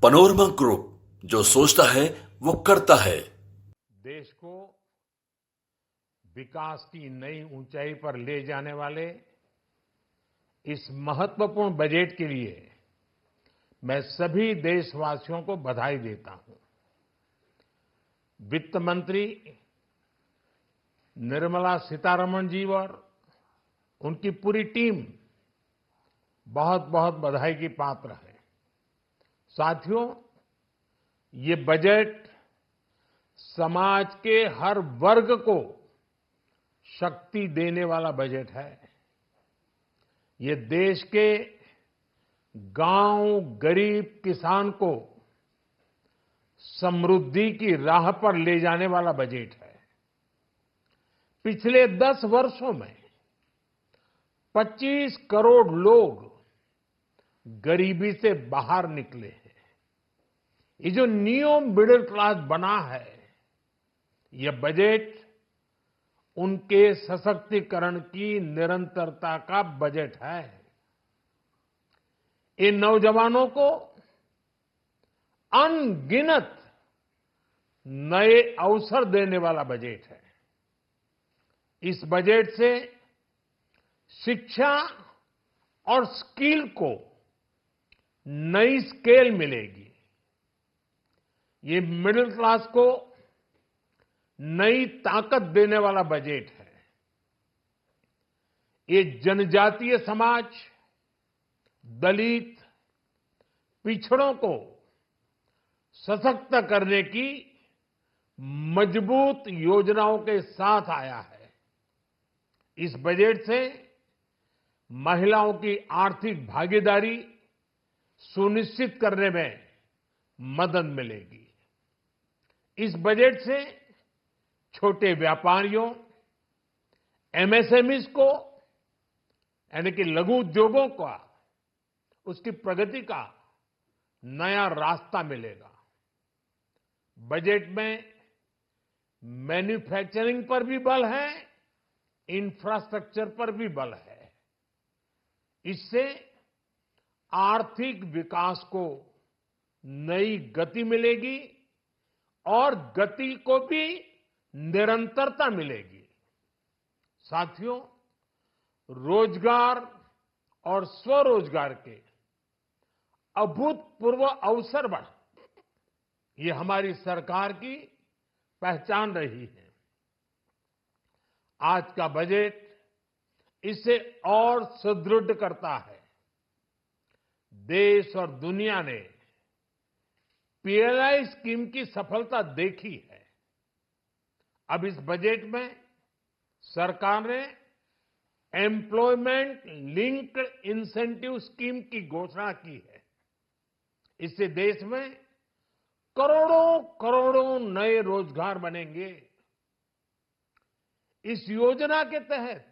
Panorama group, जो सोचता है वो करता है। देश को विकास की नई ऊंचाई पर ले जाने वाले इस महत्वपूर्ण बजट के लिए मैं सभी देशवासियों को बधाई देता हूं। वित्त मंत्री निर्मला सीतारमण जी और उनकी पूरी टीम बहुत बहुत बधाई की पात्र है। साथियों, ये बजट समाज के हर वर्ग को शक्ति देने वाला बजट है। ये देश के गांव गरीब किसान को समृद्धि की राह पर ले जाने वाला बजट है। पिछले 10 वर्षों में 25 करोड़ लोग गरीबी से बाहर निकले हैं। ये जो न्यू मिडिल क्लास बना है, यह बजट उनके सशक्तिकरण की निरंतरता का बजट है। इन नौजवानों को अनगिनत नए अवसर देने वाला बजट है। इस बजट से शिक्षा और स्किल को नई स्केल मिलेगी। ये मिडिल क्लास को नई ताकत देने वाला बजट है। ये जनजातीय समाज, दलित, पिछड़ों को सशक्त करने की मजबूत योजनाओं के साथ आया है। इस बजट से महिलाओं की आर्थिक भागीदारी सुनिश्चित करने में मदद मिलेगी। इस बजट से छोटे व्यापारियों, एमएसएमईज को, यानी कि लघु उद्योगों का, उसकी प्रगति का नया रास्ता मिलेगा। बजट में मैन्युफैक्चरिंग पर भी बल है, इंफ्रास्ट्रक्चर पर भी बल है। इससे आर्थिक विकास को नई गति मिलेगी और गति को भी निरंतरता मिलेगी। साथियों, रोजगार और स्वरोजगार के अभूतपूर्व अवसर बढ़, ये हमारी सरकार की पहचान रही है। आज का बजट इसे और सुदृढ़ करता है। देश और दुनिया ने पीएलआई स्कीम की सफलता देखी है। अब इस बजट में सरकार ने एम्प्लॉयमेंट लिंक्ड इंसेंटिव स्कीम की घोषणा की है। इससे देश में करोड़ों करोड़ों नए रोजगार बनेंगे। इस योजना के तहत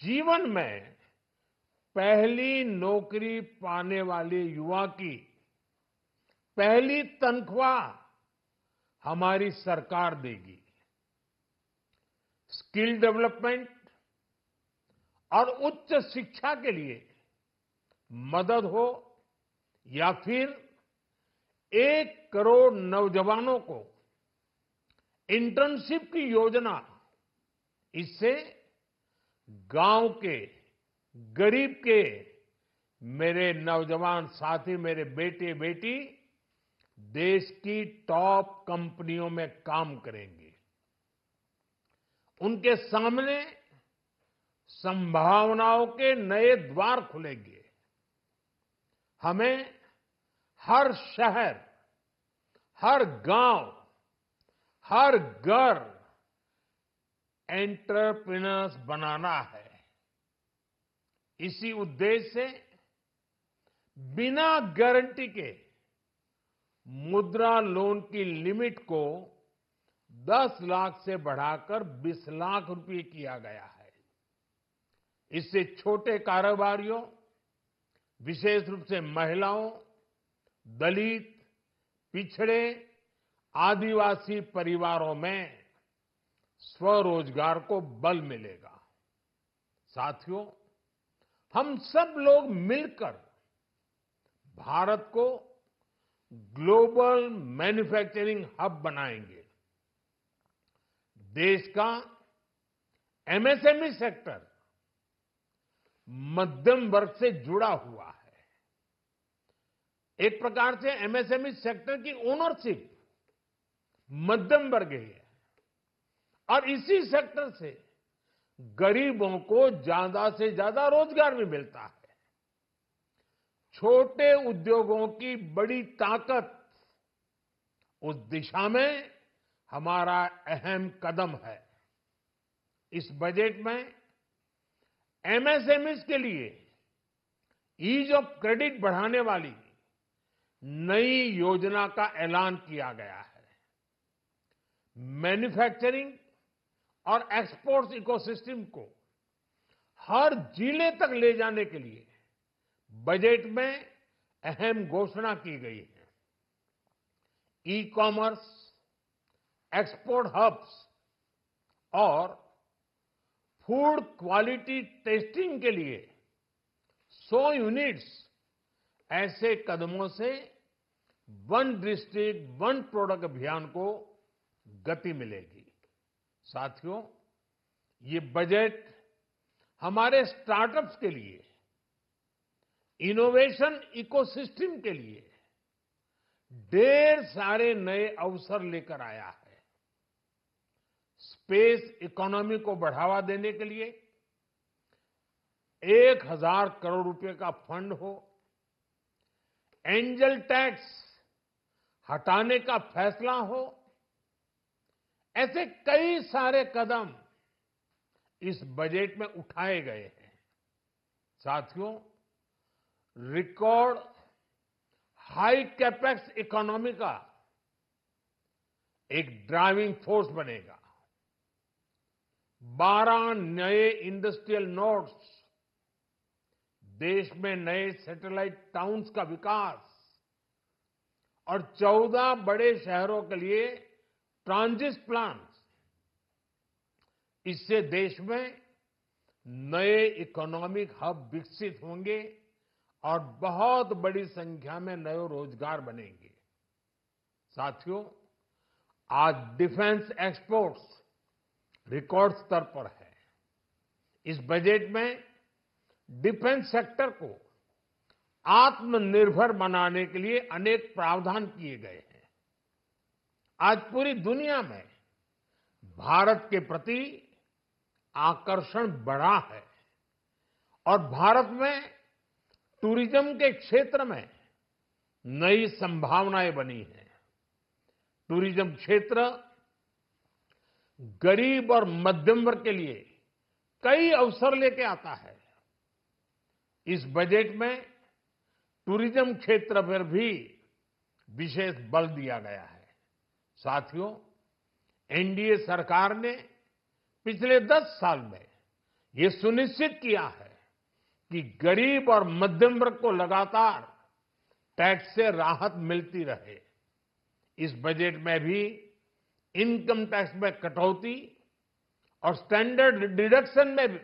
जीवन में पहली नौकरी पाने वाले युवा की पहली तनख्वाह हमारी सरकार देगी। स्किल डेवलपमेंट और उच्च शिक्षा के लिए मदद हो या फिर 1 करोड़ नौजवानों को इंटर्नशिप की योजना, इससे गांव के गरीब के मेरे नौजवान साथी, मेरे बेटे बेटी देश की टॉप कंपनियों में काम करेंगे। उनके सामने संभावनाओं के नए द्वार खुलेंगे। हमें हर शहर, हर गांव, हर घर एंटरप्रेन्योर्स बनाना है। इसी उद्देश्य से बिना गारंटी के मुद्रा लोन की लिमिट को 10 लाख से बढ़ाकर 20 लाख रुपए किया गया है। इससे छोटे कारोबारियों, विशेष रूप से महिलाओं, दलित, पिछड़े, आदिवासी परिवारों में स्वरोजगार को बल मिलेगा। साथियों, हम सब लोग मिलकर भारत को ग्लोबल मैन्युफैक्चरिंग हब बनाएंगे। देश का एमएसएमई सेक्टर मध्यम वर्ग से जुड़ा हुआ है। एक प्रकार से एमएसएमई सेक्टर की ओनरशिप मध्यम वर्ग ही है और इसी सेक्टर से गरीबों को ज्यादा से ज्यादा रोजगार भी मिलता है। छोटे उद्योगों की बड़ी ताकत उस दिशा में हमारा अहम कदम है। इस बजट में एमएसएमईज के लिए ईज ऑफ क्रेडिट बढ़ाने वाली नई योजना का ऐलान किया गया है। मैन्युफैक्चरिंग और एक्सपोर्ट्स इकोसिस्टम को हर जिले तक ले जाने के लिए बजट में अहम घोषणा की गई है। ई कॉमर्स, एक्सपोर्ट हब्स और फूड क्वालिटी टेस्टिंग के लिए 100 यूनिट्स, ऐसे कदमों से वन डिस्ट्रिक्ट वन प्रोडक्ट अभियान को गति मिलेगी। साथियों, ये बजट हमारे स्टार्टअप्स के लिए, इनोवेशन इकोसिस्टम के लिए ढेर सारे नए अवसर लेकर आया है। स्पेस इकोनॉमी को बढ़ावा देने के लिए 1000 करोड़ रुपए का फंड हो, एंजल टैक्स हटाने का फैसला हो, ऐसे कई सारे कदम इस बजट में उठाए गए हैं। साथियों, रिकॉर्ड हाई कैपेक्स इकोनॉमी का एक ड्राइविंग फोर्स बनेगा। 12 नए इंडस्ट्रियल नोड्स, देश में नए सैटेलाइट टाउन्स का विकास और 14 बड़े शहरों के लिए ट्रांजिट प्लान, इससे देश में नए इकोनॉमिक हब विकसित होंगे और बहुत बड़ी संख्या में नए रोजगार बनेंगे। साथियों, आज डिफेंस एक्सपोर्ट्स रिकॉर्ड स्तर पर है। इस बजट में डिफेंस सेक्टर को आत्मनिर्भर बनाने के लिए अनेक प्रावधान किए गए हैं। आज पूरी दुनिया में भारत के प्रति आकर्षण बढ़ा है और भारत में टूरिज्म के क्षेत्र में नई संभावनाएं बनी हैं। टूरिज्म क्षेत्र गरीब और मध्यम वर्ग के लिए कई अवसर लेके आता है। इस बजट में टूरिज्म क्षेत्र पर भी विशेष बल दिया गया है। साथियों, एनडीए सरकार ने पिछले 10 साल में ये सुनिश्चित किया है कि गरीब और मध्यम वर्ग को लगातार टैक्स से राहत मिलती रहे। इस बजट में भी इनकम टैक्स में कटौती और स्टैंडर्ड डिडक्शन में भी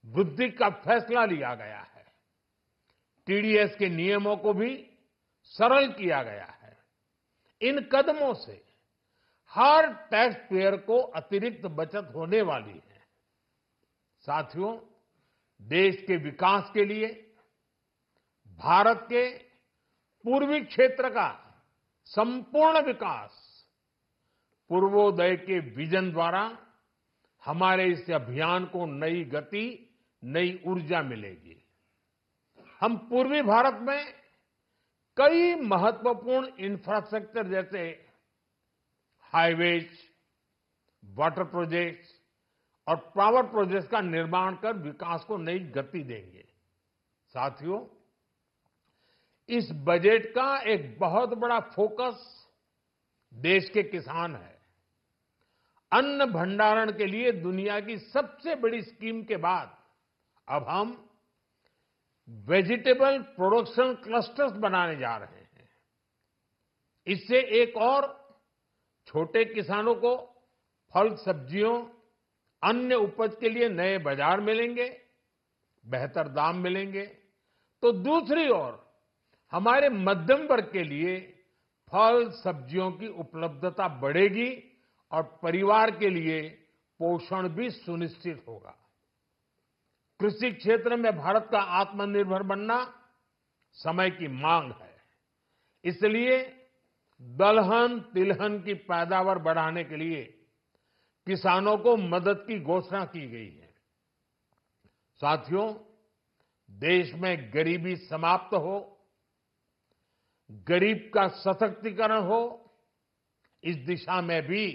वृद्धि का फैसला लिया गया है। टीडीएस के नियमों को भी सरल किया गया है। इन कदमों से हर टैक्स पेयर को अतिरिक्त बचत होने वाली है। साथियों, देश के विकास के लिए भारत के पूर्वी क्षेत्र का संपूर्ण विकास पूर्वोदय के विजन द्वारा हमारे इस अभियान को नई गति, नई ऊर्जा मिलेगी। हम पूर्वी भारत में कई महत्वपूर्ण इंफ्रास्ट्रक्चर जैसे हाईवेज, वाटर प्रोजेक्ट्स और पावर प्रोजेक्ट्स का निर्माण कर विकास को नई गति देंगे। साथियों, इस बजट का एक बहुत बड़ा फोकस देश के किसान है। अन्न भंडारण के लिए दुनिया की सबसे बड़ी स्कीम के बाद अब हम वेजिटेबल प्रोडक्शन क्लस्टर्स बनाने जा रहे हैं। इससे एक और छोटे किसानों को फल, सब्जियों, अन्य उपज के लिए नए बाजार मिलेंगे, बेहतर दाम मिलेंगे, तो दूसरी ओर हमारे मध्यम वर्ग के लिए फल सब्जियों की उपलब्धता बढ़ेगी और परिवार के लिए पोषण भी सुनिश्चित होगा। कृषि क्षेत्र में भारत का आत्मनिर्भर बनना समय की मांग है। इसलिए दलहन तिलहन की पैदावार बढ़ाने के लिए किसानों को मदद की घोषणा की गई है। साथियों, देश में गरीबी समाप्त हो, गरीब का सशक्तिकरण हो, इस दिशा में भी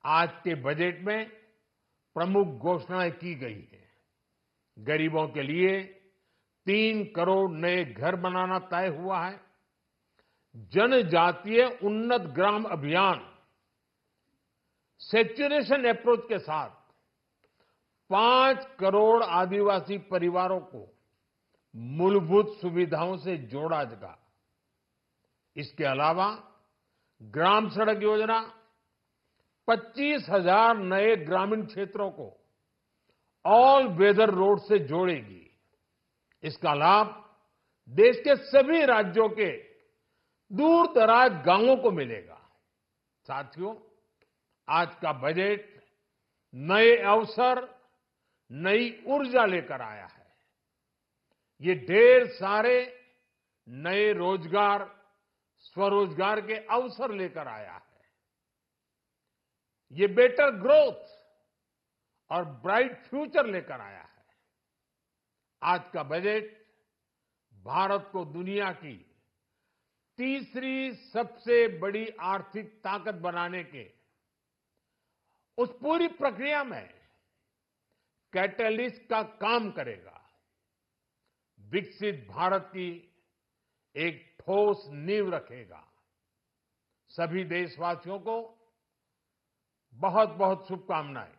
आज के बजट में प्रमुख घोषणाएं की गई है। गरीबों के लिए 3 करोड़ नए घर बनाना तय हुआ है। जनजातीय उन्नत ग्राम अभियान सैचुरेशन अप्रोच के साथ 5 करोड़ आदिवासी परिवारों को मूलभूत सुविधाओं से जोड़ा जाएगा। इसके अलावा ग्राम सड़क योजना 25,000 नए ग्रामीण क्षेत्रों को ऑल वेदर रोड से जोड़ेगी। इसका लाभ देश के सभी राज्यों के दूर दराज गांवों को मिलेगा। साथियों, आज का बजट नए अवसर, नई ऊर्जा लेकर आया है। ये ढेर सारे नए रोजगार, स्वरोजगार के अवसर लेकर आया है। ये बेटर ग्रोथ और ब्राइट फ्यूचर लेकर आया है। आज का बजट भारत को दुनिया की तीसरी सबसे बड़ी आर्थिक ताकत बनाने के उस पूरी प्रक्रिया में कैटलिस्ट का काम करेगा। विकसित भारत की एक ठोस नींव रखेगा। सभी देशवासियों को बहुत बहुत शुभकामनाएं।